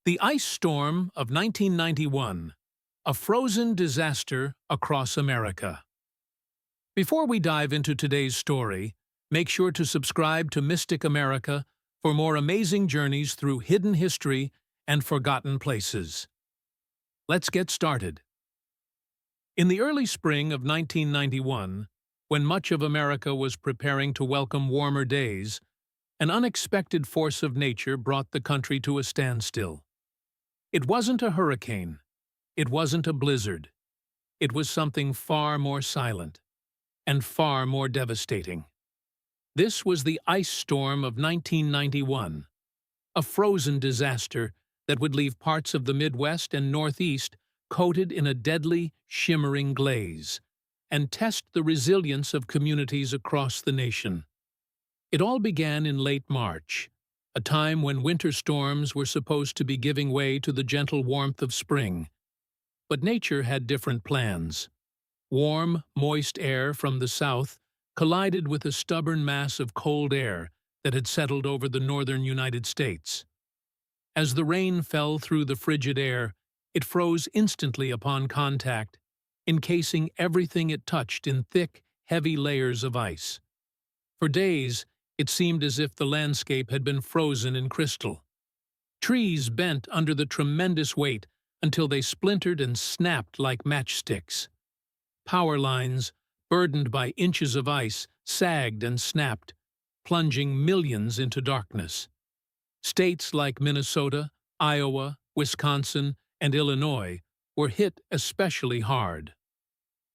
The ice storm of 1991, a frozen disaster across America. Before we dive into today's story, make sure to subscribe to Mystic America for more amazing journeys through hidden history and forgotten places. Let's get started. In the early spring of 1991, when much of America was preparing to welcome warmer days, an unexpected force of nature brought the country to a standstill. It wasn't a hurricane. It wasn't a blizzard. It was something far more silent and far more devastating. This was the ice storm of 1991, a frozen disaster that would leave parts of the Midwest and Northeast coated in a deadly, shimmering glaze, and test the resilience of communities across the nation. It all began in late March, a time when winter storms were supposed to be giving way to the gentle warmth of spring. But nature had different plans. Warm, moist air from the south collided with a stubborn mass of cold air that had settled over the northern United States. As the rain fell through the frigid air, it froze instantly upon contact, encasing everything it touched in thick, heavy layers of ice. For days, it seemed as if the landscape had been frozen in crystal. Trees bent under the tremendous weight until they splintered and snapped like matchsticks. Power lines, burdened by inches of ice, sagged and snapped, plunging millions into darkness. States like Minnesota, Iowa, Wisconsin, and Illinois were hit especially hard.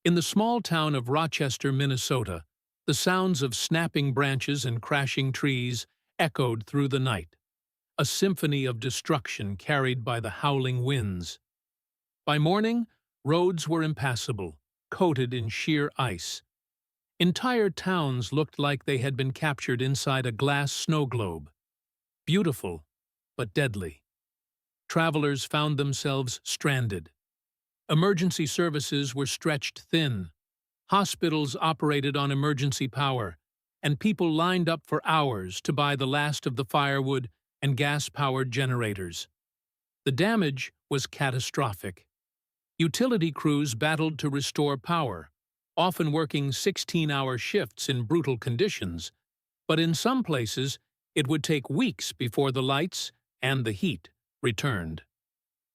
In the small town of Rochester, Minnesota, the sounds of snapping branches and crashing trees echoed through the night, a symphony of destruction carried by the howling winds. By morning, roads were impassable, coated in sheer ice. Entire towns looked like they had been captured inside a glass snow globe. Beautiful, but deadly. Travelers found themselves stranded. Emergency services were stretched thin. Hospitals operated on emergency power, and people lined up for hours to buy the last of the firewood and gas-powered generators. The damage was catastrophic. Utility crews battled to restore power, often working 16-hour shifts in brutal conditions, but in some places it would take weeks before the lights and the heat returned.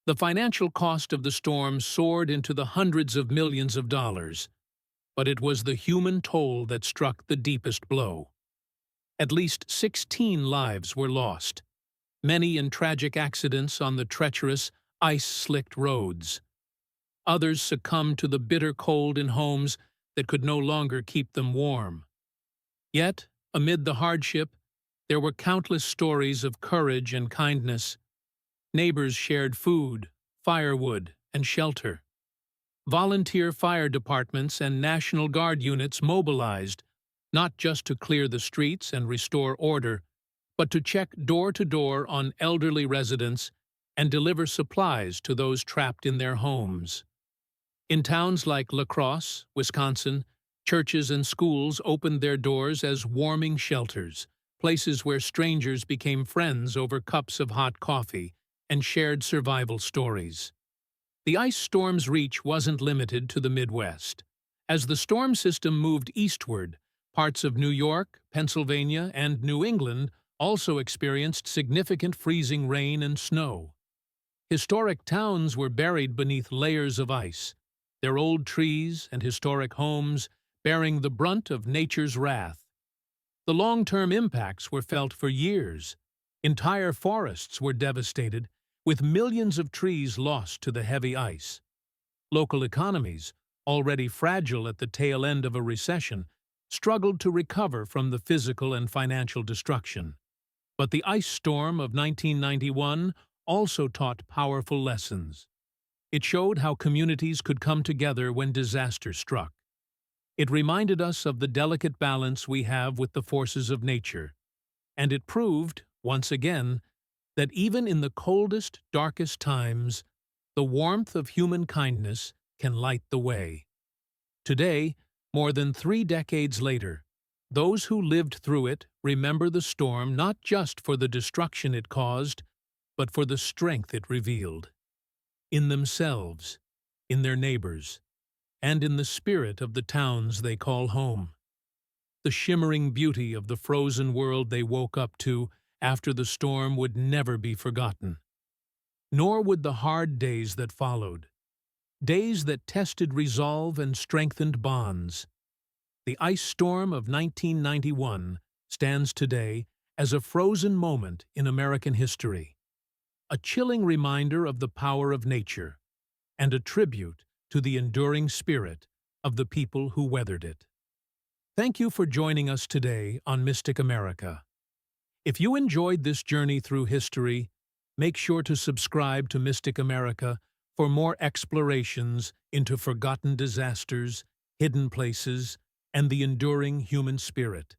The financial cost of the storm soared into the hundreds of millions of dollars, but it was the human toll that struck the deepest blow. At least 16 lives were lost, many in tragic accidents on the treacherous, ice-slicked roads. Others succumbed to the bitter cold in homes that could no longer keep them warm. Yet, amid the hardship, there were countless stories of courage and kindness. Neighbors shared food, firewood, and shelter. Volunteer fire departments and National Guard units mobilized, not just to clear the streets and restore order, but to check door to door on elderly residents and deliver supplies to those trapped in their homes. In towns like La Crosse, Wisconsin, churches and schools opened their doors as warming shelters, places where strangers became friends over cups of hot coffee and shared survival stories. The ice storm's reach wasn't limited to the Midwest. As the storm system moved eastward, parts of New York, Pennsylvania, and New England also experienced significant freezing rain and snow. Historic towns were buried beneath layers of ice, their old trees and historic homes bearing the brunt of nature's wrath. The long-term impacts were felt for years. Entire forests were devastated, with millions of trees lost to the heavy ice. Local economies, already fragile at the tail end of a recession, struggled to recover from the physical and financial destruction. But the ice storm of 1991 also taught powerful lessons. It showed how communities could come together when disaster struck. It reminded us of the delicate balance we have with the forces of nature, and it proved, once again, that even in the coldest, darkest times, the warmth of human kindness can light the way. Today, more than 3 decades later, those who lived through it remember the storm not just for the destruction it caused, but for the strength it revealed. In themselves, in their neighbors, and in the spirit of the towns they call home. The shimmering beauty of the frozen world they woke up to after the storm would never be forgotten. Nor would the hard days that followed, days that tested resolve and strengthened bonds. The ice storm of 1991 stands today as a frozen moment in American history, a chilling reminder of the power of nature, and a tribute to the enduring spirit of the people who weathered it. Thank you for joining us today on Mystic America. If you enjoyed this journey through history, make sure to subscribe to Mystic America for more explorations into forgotten disasters, hidden places, and the enduring human spirit.